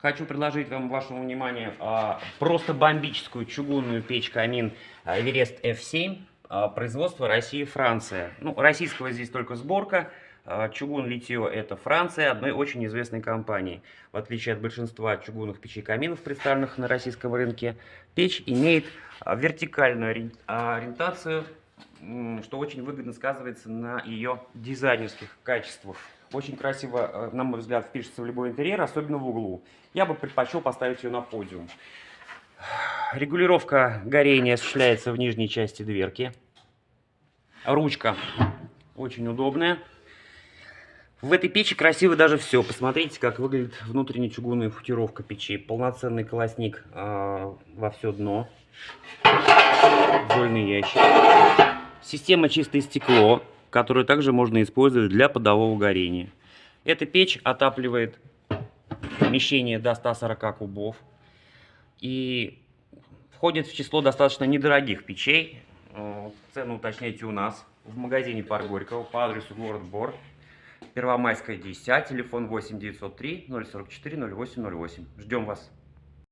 Хочу предложить вам вашему вниманию просто бомбическую чугунную печь-камин Эверест F7, производство Россия и Франция. Ну, российского здесь только сборка. Чугун Литье — это Франция, одной очень известной компании. В отличие от большинства чугунных печей-каминов, представленных на российском рынке, печь имеет вертикальную ориентацию, что очень выгодно сказывается на ее дизайнерских качествах. Очень красиво, на мой взгляд, впишется в любой интерьер, особенно в углу. Я бы предпочел поставить ее на подиум. Регулировка горения осуществляется в нижней части дверки. Ручка очень удобная. В этой печи красиво даже все. Посмотрите, как выглядит внутренняя чугунная футировка печи. Полноценный колосник во все дно. Зольный ящик. Система чистое стекло, которую также можно использовать для подового горения. Эта печь отапливает помещение до 140 кубов и входит в число достаточно недорогих печей. Цену уточняйте у нас в магазине Парк Горького по адресу город Бор, Первомайская, 10, телефон 8 903 044 08 08. Ждем вас.